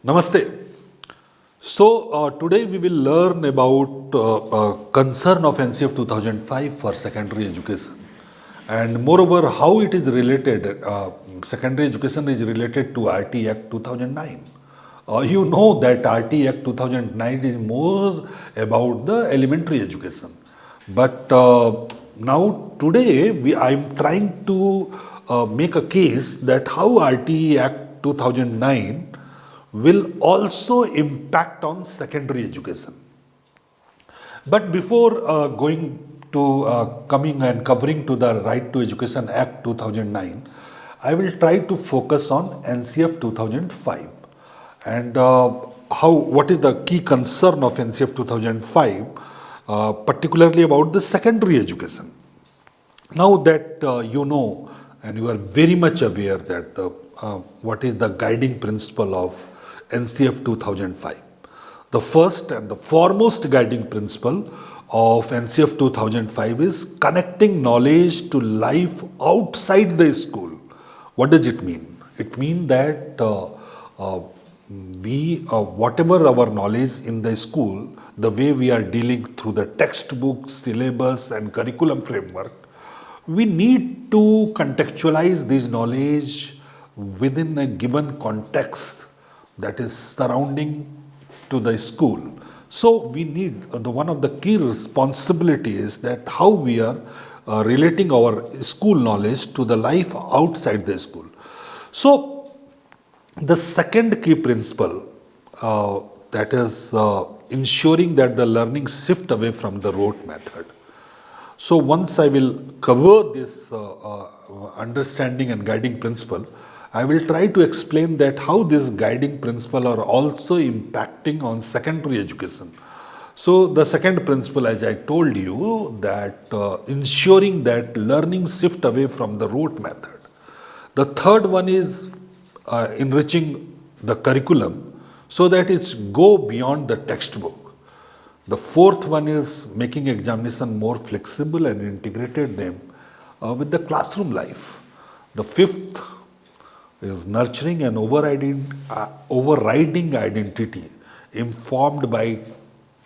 Namaste. Today we will learn about concern of NCF 2005 for secondary education, and moreover how it is related. Secondary education is related to RTE Act 2009. You know that RTE Act 2009 is more about the elementary education, but now today I am trying to make a case that how RTE Act 2009 will also impact on secondary education. But before going to coming and covering to the Right to Education Act 2009, I will try to focus on NCF 2005 and what is the key concern of NCF 2005, particularly about the secondary education. Now that you know and you are very much aware that what is the guiding principle of NCF 2005. The first and the foremost guiding principle of NCF 2005 is connecting knowledge to life outside the school. What does it mean? It means that whatever our knowledge in the school, the way we are dealing through the textbook, syllabus and curriculum framework, we need to contextualize this knowledge within a given context that is surrounding to the school. So we need one of the key responsibilities that how we are relating our school knowledge to the life outside the school. So the second key principle that is ensuring that the learning shift away from the rote method. So once I will cover this understanding and guiding principle, I will try to explain that how this guiding principle are also impacting on secondary education. So the second principle, as I told you, that ensuring that learning shift away from the rote method. The third one is enriching the curriculum so that it's go beyond the textbook. The fourth one is making examination more flexible and integrated them with the classroom life. The fifth is nurturing an overriding identity informed by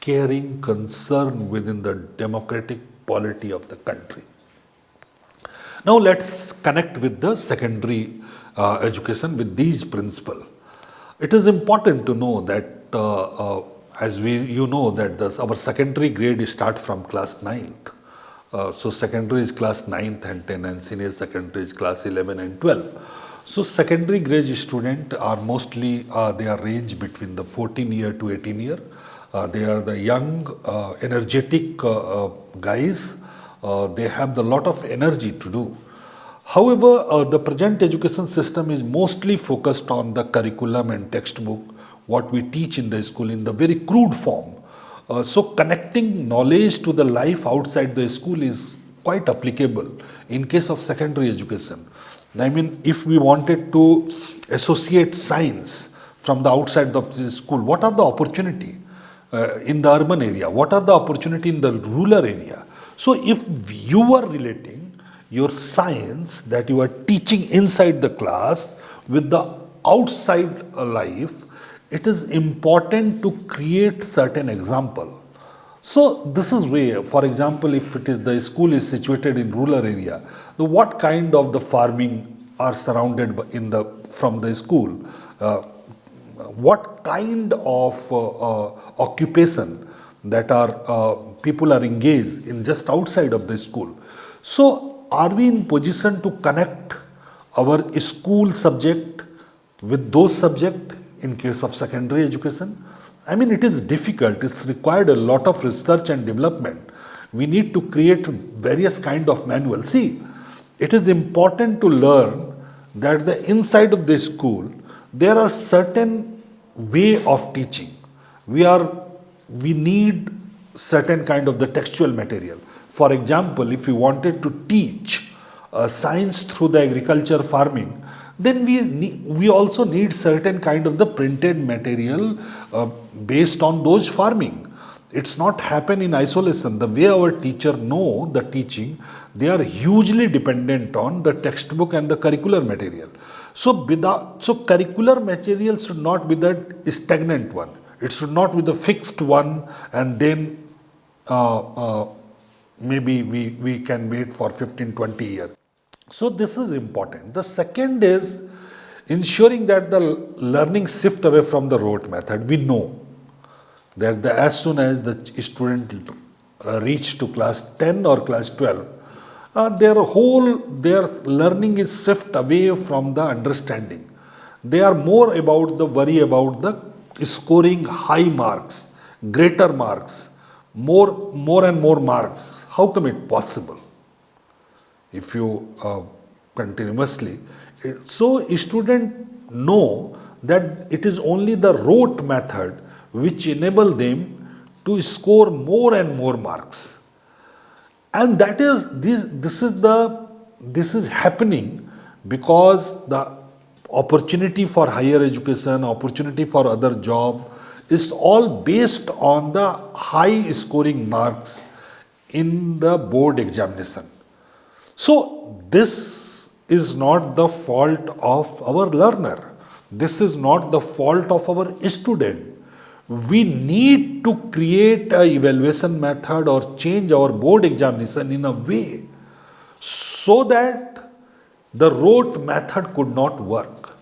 caring concern within the democratic polity of the country. Now let's connect with the secondary education with these principles. It is important to know that as you know that our secondary grade start from class 9th. So secondary is class 9th and 10 and senior secondary is class 11 and 12. So secondary grade students are mostly, they are range between the 14 year to 18 year. They are the young, energetic guys. They have a lot of energy to do. However, the present education system is mostly focused on the curriculum and textbook, what we teach in the school in the very crude form. So connecting knowledge to the life outside the school is quite applicable in case of secondary education. I mean, if we wanted to associate science from the outside of the school, what are the opportunity in the urban area? What are the opportunity in the rural area? So if you are relating your science that you are teaching inside the class with the outside life, it is important to create certain example. So this is where, for example, if it is the school is situated in rural area, what kind of the farming are surrounded from the school, what kind of occupation that are people are engaged in just outside of the school. So are we in position to connect our school subject with those subject in case of secondary education? I mean, it is difficult. It's required a lot of research and development. We need to create various kind of manuals. See, it is important to learn that the inside of the school, there are certain way of teaching. We need certain kind of the textual material. For example, if we wanted to teach science through the agriculture farming, then we also need certain kind of the printed material based on those farming. It's not happen in isolation. The way our teacher know the teaching, they are hugely dependent on the textbook and the curricular material. So curricular material should not be the stagnant one. It should not be the fixed one, and then maybe we can wait for 15, 20 years. So this is important. The second is ensuring that the learning shift away from the rote method. We know that as soon as the student reach to class 10 or class 12, their learning is shift away from the understanding. They are more about the worry about the scoring high marks, greater marks, more and more marks. How come it possible? If you continuously, so students know that it is only the rote method which enable them to score more and more marks, and that is this is happening because the opportunity for higher education, opportunity for other job is all based on the high scoring marks in the board examination. So this is not the fault of our learner. This is not the fault of our student. We need to create a evaluation method or change our board examination in a way so that the rote method could not work.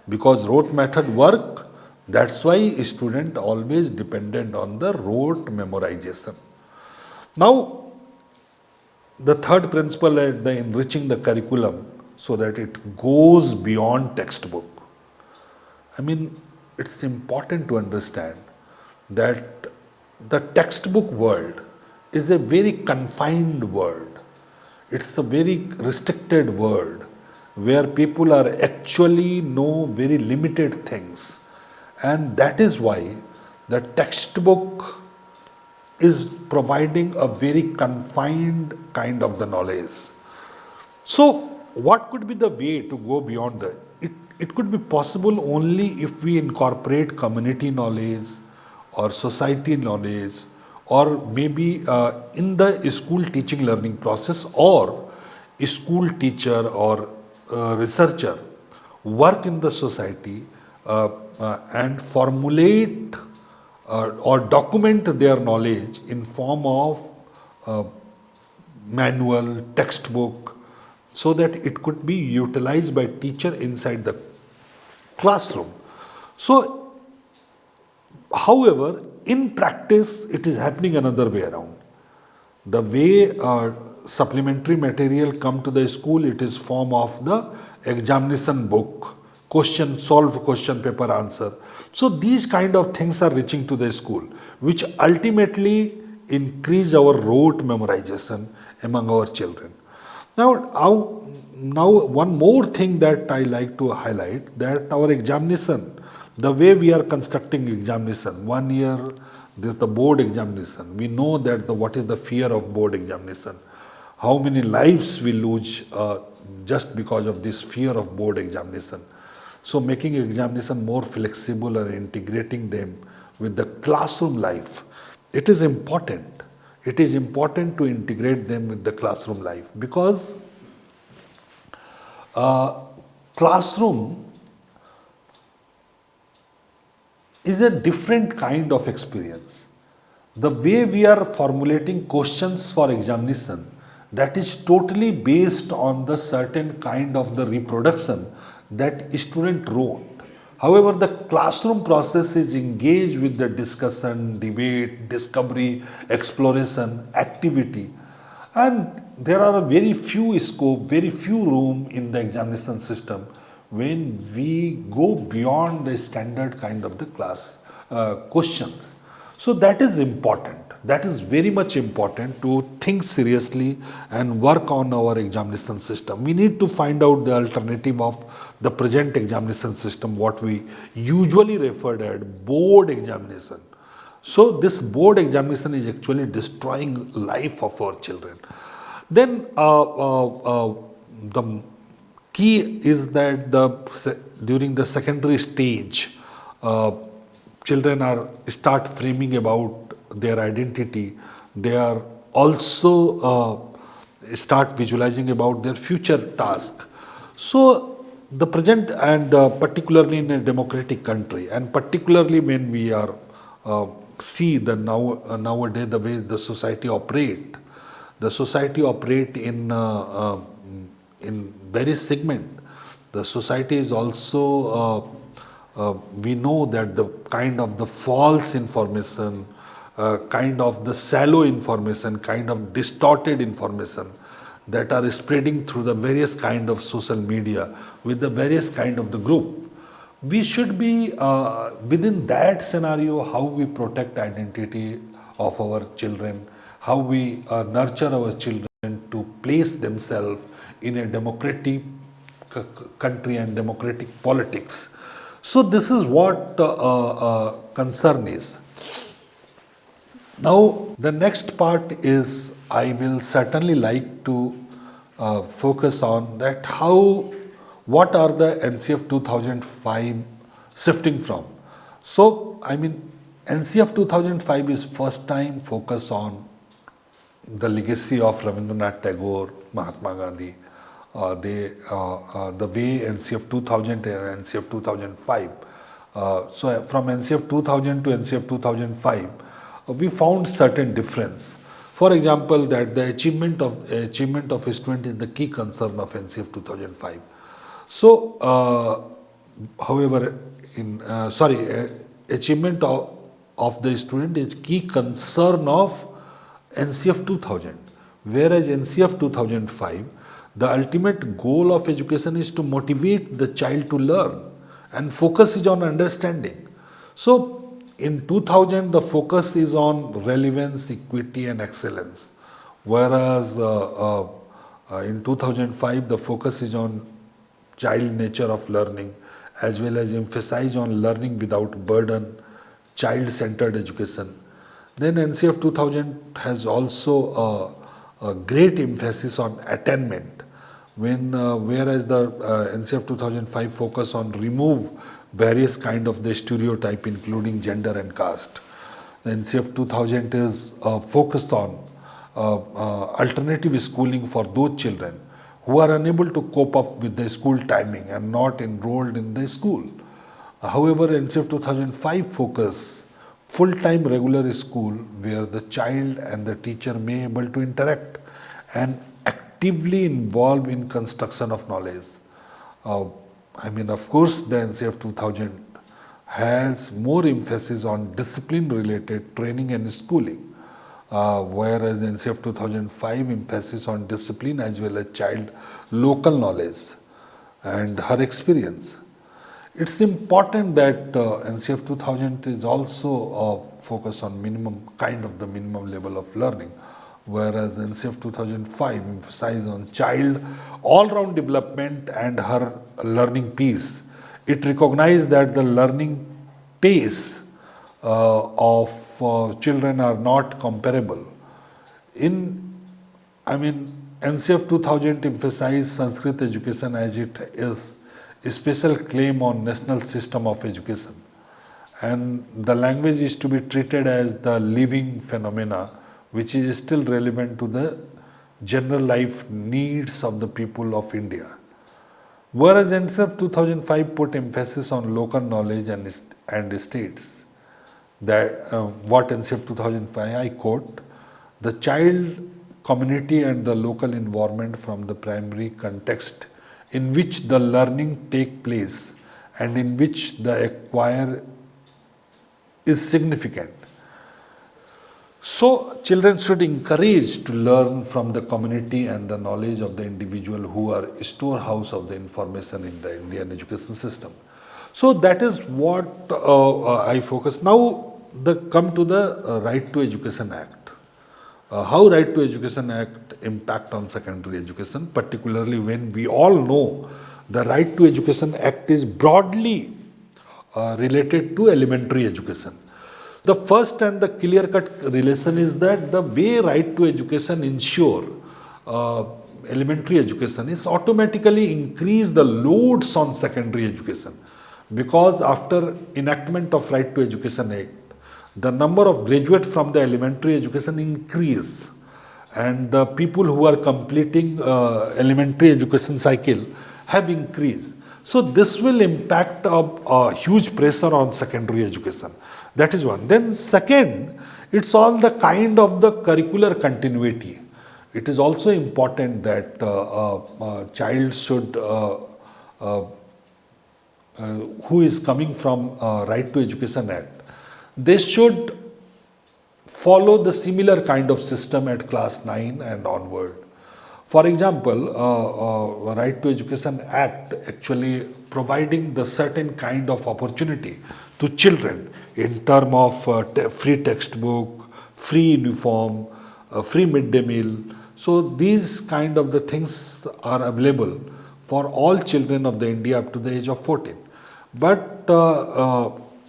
Because rote method work, that's why student always dependent on the rote memorization. Now, the third principle is the enriching the curriculum so that it goes beyond textbook. I mean, it's important to understand that the textbook world is a very confined world. It's a very restricted world where people are actually know very limited things. And that is why the textbook is providing a very confined kind of the knowledge. So what could be the way to go beyond that? It could be possible only if we incorporate community knowledge or society knowledge, or maybe in the school teaching learning process, or a school teacher or researcher work in the society and formulate or document their knowledge in form of manual, textbook, so that it could be utilized by teacher inside the classroom. So, however, in practice, it is happening another way around. The way supplementary material come to the school, it is form of the examination book, solved question paper answer. So these kind of things are reaching to the school, which ultimately increase our rote memorization among our children. Now one more thing that I like to highlight, that our examination, the way we are constructing examination, 1 year, there's the board examination. We know that what is the fear of board examination. How many lives we lose just because of this fear of board examination. So making examination more flexible and integrating them with the classroom life, it is important. It is important to integrate them with the classroom life, because classroom is a different kind of experience. The way we are formulating questions for examination, that is totally based on the certain kind of the reproduction that student wrote. However, the classroom process is engaged with the discussion, debate, discovery, exploration, activity, and there are very few scope, very few room in the examination system when we go beyond the standard kind of the class questions. So that is important. That is very much important to think seriously and work on our examination system. We need to find out the alternative of the present examination system, what we usually referred as board examination. So this board examination is actually destroying life of our children. Then the key is that during the secondary stage, children start framing about their identity. They are also start visualizing about their future task. So the present and particularly in a democratic country, and particularly when we are see the nowadays the way the society operate in various segment. The society is also we know that the kind of the false information, kind of the shallow information, kind of distorted information that are spreading through the various kind of social media with the various kind of the group. We should be within that scenario how we protect identity of our children, how we nurture our children to place themselves in a democratic country and democratic politics. So this is what concern is. Now the next part is I will certainly like to focus on that what are the NCF 2005 shifting from. So I mean NCF 2005 is first time focus on the legacy of Rabindranath Tagore, Mahatma Gandhi, the way NCF 2000 and NCF 2005. So from NCF 2000 to NCF 2005, we found certain difference. For example, that the achievement of a student is the key concern of NCF 2005. So, however, achievement of the student is key concern of NCF 2000, whereas NCF 2005, the ultimate goal of education is to motivate the child to learn, and focus is on understanding. So, in 2000, the focus is on relevance, equity, and excellence, whereas in 2005, the focus is on child nature of learning, as well as emphasize on learning without burden, child-centered education. Then NCF 2000 has also a great emphasis on attainment, whereas the NCF 2005 focus on remove various kind of the stereotype, including gender and caste. The NCF 2000 is focused on alternative schooling for those children who are unable to cope up with the school timing and not enrolled in the school. However, NCF 2005 focus full-time regular school where the child and the teacher may able to interact and actively involve in construction of knowledge. Of course, the NCF 2000 has more emphasis on discipline-related training and schooling, whereas NCF 2005 emphasis on discipline as well as child local knowledge and her experience. It's important that NCF 2000 is also focused on minimum level of learning, whereas NCF 2005 emphasizes on child all-round development and her learning pace. It recognized that the learning pace of children are not comparable. NCF 2000 emphasized Sanskrit education as it is a special claim on national system of education, and the language is to be treated as the living phenomena which is still relevant to the general life needs of the people of India. Whereas NCF 2005 put emphasis on local knowledge and states. What NCF 2005, I quote, the child, community and the local environment from the primary context in which the learning take place and in which the acquire is significant. So, children should encourage to learn from the community and the knowledge of the individual who are storehouse of the information in the Indian education system. So, that is what I focus. Now, come to the Right to Education Act. How Right to Education Act impact on secondary education, particularly when we all know the Right to Education Act is broadly related to elementary education. The first and the clear-cut relation is that the way Right to Education ensure elementary education is automatically increase the loads on secondary education, because after enactment of Right to Education Act, the number of graduates from the elementary education increase, and the people who are completing elementary education cycle have increased. So this will impact a huge pressure on secondary education. That is one. Then second, it's all the kind of the curricular continuity. It is also important that child should who is coming from Right to Education Act, they should follow the similar kind of system at class 9 and onward. For example, Right to Education Act actually providing the certain kind of opportunity to children in term of free textbook, free uniform, free midday meal. So these kind of the things are available for all children of the India up to the age of 14. But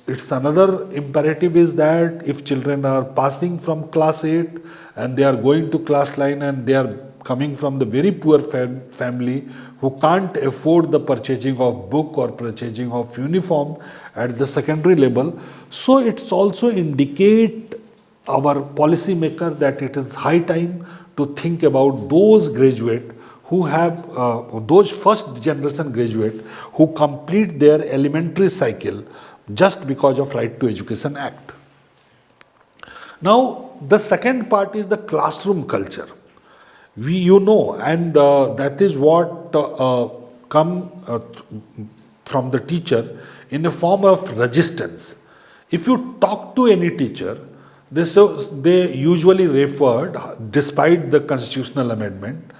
it's another imperative is that if children are passing from class 8 and they are going to class 9 and they are coming from the very poor family who can't afford the purchasing of book or purchasing of uniform at the secondary level, so it's also indicate our policy maker that it is high time to think about those graduate who have those first generation graduate who complete their elementary cycle just because of Right to Education Act. Now the second part is the classroom culture. You know, and that is what come from the teacher in a form of resistance. If you talk to any teacher, they usually referred, despite the constitutional amendment,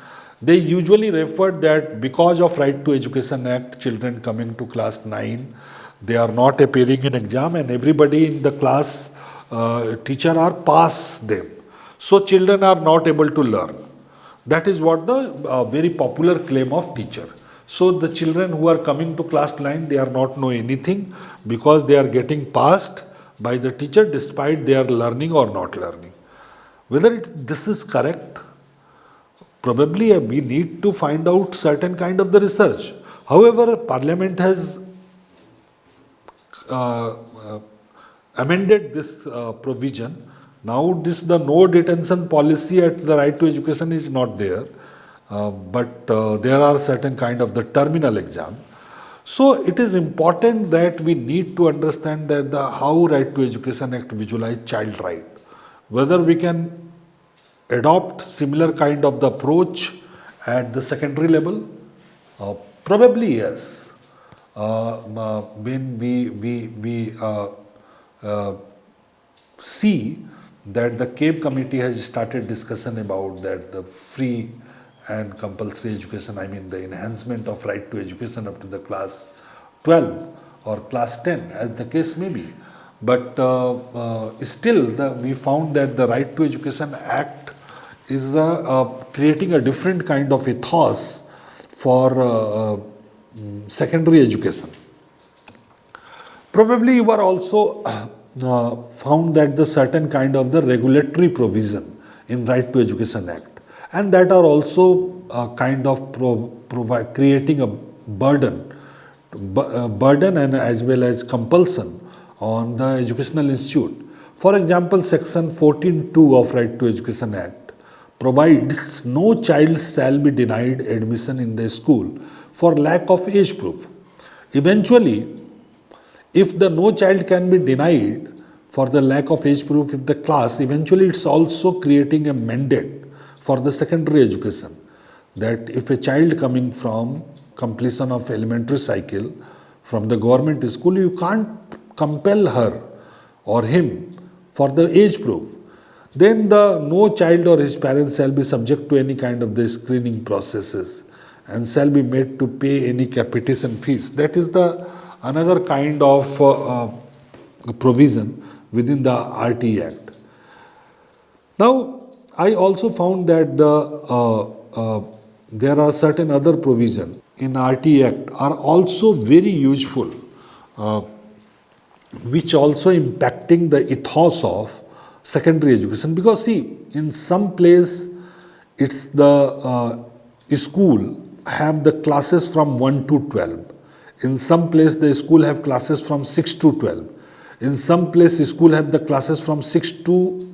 they usually referred that because of Right to Education Act, children coming to class 9, they are not appearing in exam and everybody in the class, teacher are pass them. So children are not able to learn. That is what the very popular claim of teacher. So the children who are coming to class 9, they are not know anything because they are getting passed by the teacher despite they are learning or not learning. Whether this is correct, probably we need to find out certain kind of the research. However, Parliament has amended this provision. Now the no detention policy at the Right to Education is not there, but there are certain kind of the terminal exam. So it is important that we need to understand that how Right to Education Act visualize child right. Whether we can adopt similar kind of the approach at the secondary level, probably yes. When we see that the CABE committee has started discussion about that the free and compulsory education, I mean the enhancement of right to education up to the class 12 or class 10 as the case may be. But still we found that the Right to Education Act is creating a different kind of ethos for secondary education. Probably you are also found that the certain kind of the regulatory provision in Right to Education Act and that are also kind of creating a burden and as well as compulsion on the educational institute. For example, section 14(2) of Right to Education Act provides no child shall be denied admission in the school for lack of age proof. Eventually, if the no child can be denied for the lack of age proof of the class, eventually it's also creating a mandate for the secondary education that if a child coming from completion of elementary cycle from the government school, you can't compel her or him for the age proof. Then the no child or his parents shall be subject to any kind of the screening processes and shall be made to pay any capitation fees. That is the another kind of provision within the RTE Act. Now, I also found that there are certain other provisions in RTE Act are also very useful, which also impacting the ethos of secondary education. Because see, in some place, it's the school have the classes from 1 to 12. In some place, the school have classes from 6 to 12. In some place, school have the classes from 6 to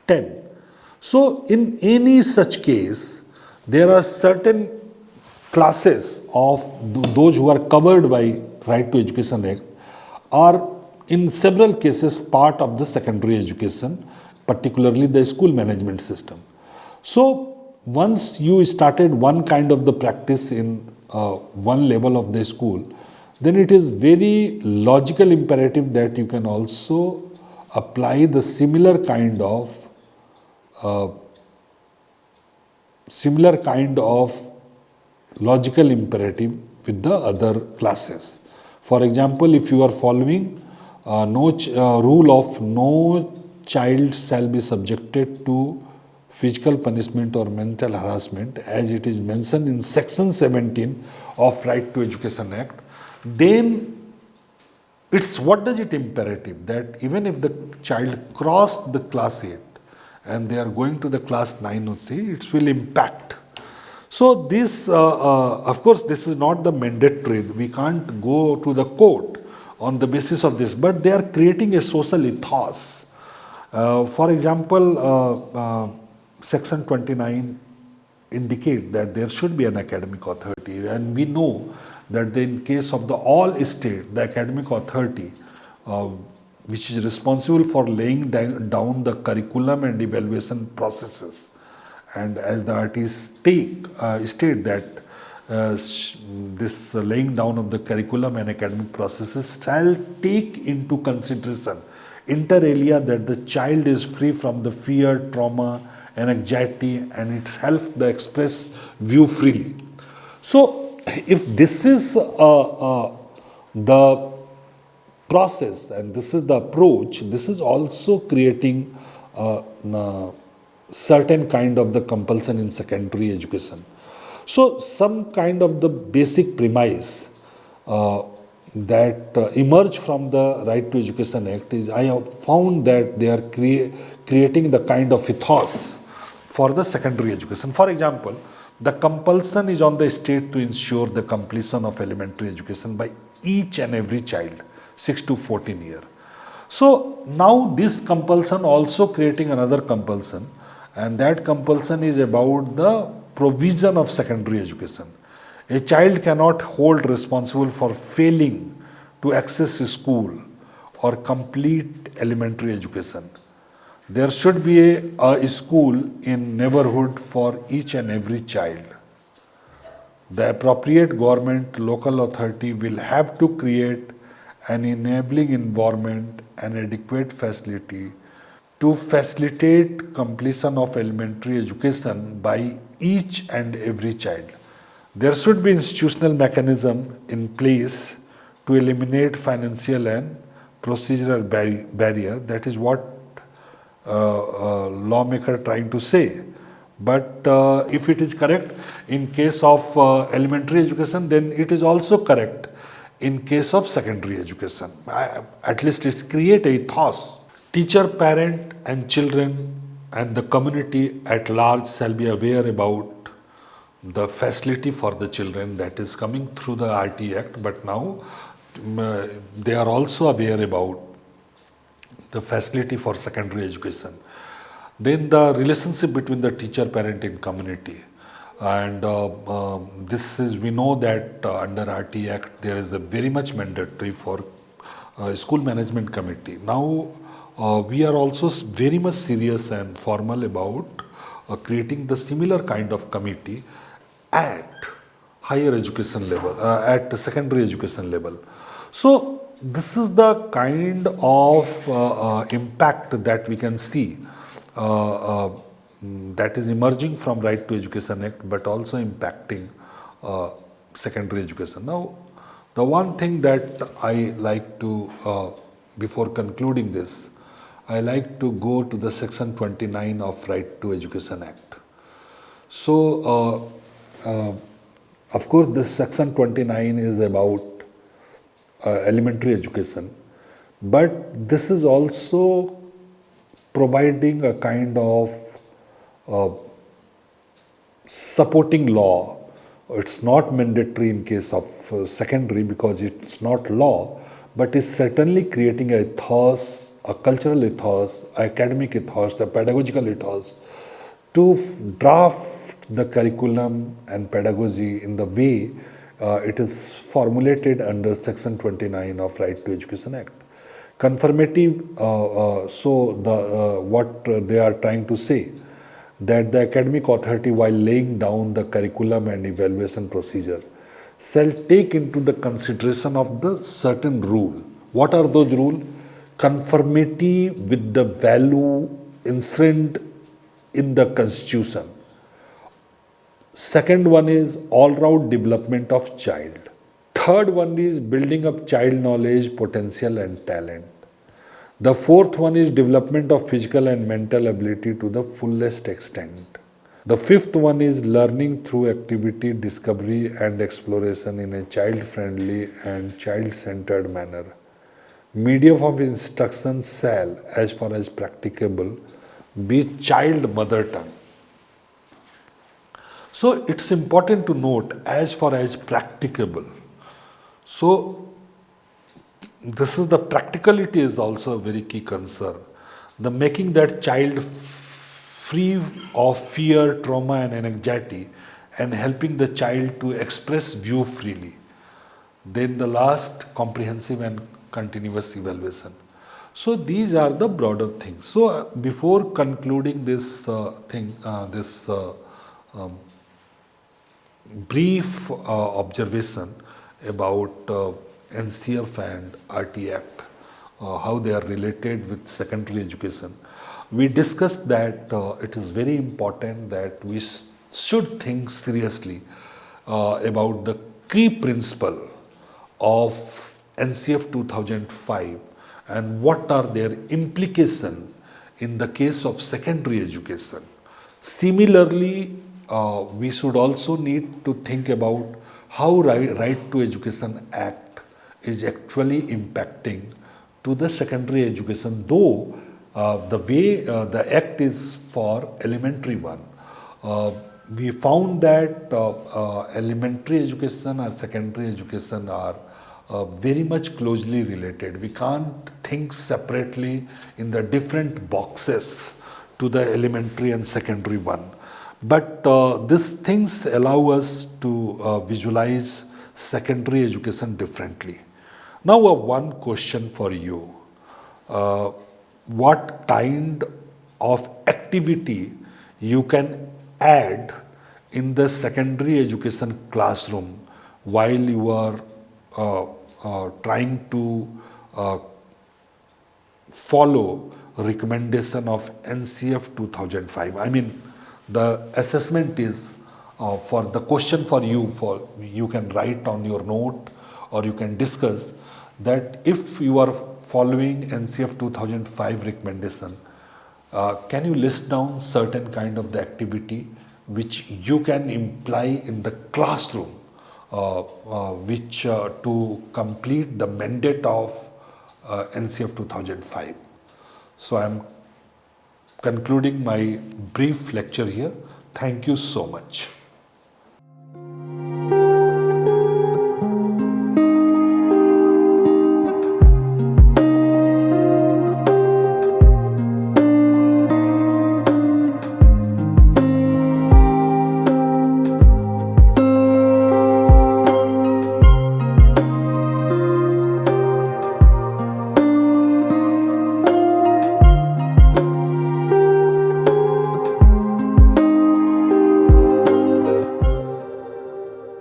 10. So in any such case, there are certain classes of those who are covered by Right to Education Act are in several cases part of the secondary education, particularly the school management system. So once you started one kind of the practice in one level of the school, then it is very logical imperative that you can also apply the similar kind of logical imperative with the other classes. For example, if you are following rule of no child shall be subjected to physical punishment or mental harassment, as it is mentioned in section 17 of Right to Education Act, then it's what does it imperative that even if the child crossed the class 8 and they are going to the class 9 or 3, it will impact. So this, of course, this is not the mandatory. We can't go to the court on the basis of this, but they are creating a social ethos. For example, Section 29 indicate that there should be an academic authority, and we know that in case of the all state, the academic authority, which is responsible for laying down the curriculum and evaluation processes, and as the RTE state that this laying down of the curriculum and academic processes shall take into consideration inter alia that the child is free from the fear, trauma, and anxiety, and it helps the express view freely. So, if this is the process and this is the approach, this is also creating certain kind of the compulsion in secondary education. So, some kind of the basic premise that emerge from the Right to Education Act is, I have found that they are creating the kind of ethos for the secondary education. For example, the compulsion is on the state to ensure the completion of elementary education by each and every child, 6 to 14 years. So now this compulsion also creating another compulsion, and that compulsion is about the provision of secondary education. A child cannot hold responsible for failing to access school or complete elementary education. There should be a school in neighborhood for each and every child. The appropriate government, local authority will have to create an enabling environment and adequate facility to facilitate completion of elementary education by each and every child. There should be institutional mechanism in place to eliminate financial and procedural barrier. That is what lawmaker trying to say. But if it is correct in case of elementary education, then it is also correct in case of secondary education. At least it's create a ethos. Teacher, parent and children and the community at large shall be aware about the facility for the children that is coming through the RTE Act, but now they are also aware about the facility for secondary education. Then the relationship between the teacher, parent and community. And this is, we know that under RTE Act there is a very much mandatory for school management committee. Now we are also very much serious and formal about creating the similar kind of committee at higher education level, at secondary education level. So this is the kind of impact that we can see that is emerging from Right to Education Act, but also impacting secondary education. Now, the one thing that I like to, before concluding this, I like to go to the section 29 of Right to Education Act. So, of course, this section 29 is about elementary education, but this is also providing a kind of supporting law. It's not mandatory in case of secondary because it's not law, but it's certainly creating a ethos, a cultural ethos, academic ethos, the pedagogical ethos to draft the curriculum and pedagogy in the way it is formulated under Section 29 of Right to Education Act. Conformity, what they are trying to say, that the academic authority, while laying down the curriculum and evaluation procedure, shall take into the consideration of the certain rule. What are those rules? Conformity with the value inherent in the constitution. Second one is all-round development of child. Third one is building up child knowledge, potential and talent. The fourth one is development of physical and mental ability to the fullest extent. The fifth one is learning through activity, discovery and exploration in a child-friendly and child-centered manner. Medium of instruction shall, as far as practicable, be child mother tongue. So it's important to note, as far as practicable. So this is the practicality is also a very key concern. The making that child free of fear, trauma and anxiety, and helping the child to express view freely. Then the last, comprehensive and continuous evaluation. So these are the broader things. So before concluding this brief observation about NCF and RTE Act, how they are related with secondary education, we discussed that it is very important that we should think seriously about the key principle of NCF 2005 and what are their implications in the case of secondary education. Similarly, we should also need to think about how Right to Education Act is actually impacting to the secondary education, though the way the act is for elementary one. We found that elementary education and secondary education are very much closely related. We can't think separately in the different boxes to the elementary and secondary one. But these things allow us to visualize secondary education differently. Now, one question for you. What kind of activity you can add in the secondary education classroom while you are trying to follow recommendation of NCF 2005? I mean, the assessment is for the question for you can write on your note or you can discuss that if you are following NCF 2005 recommendation, can you list down certain kind of the activity which you can imply in the classroom which to complete the mandate of NCF 2005. So I am concluding my brief lecture here. Thank you so much.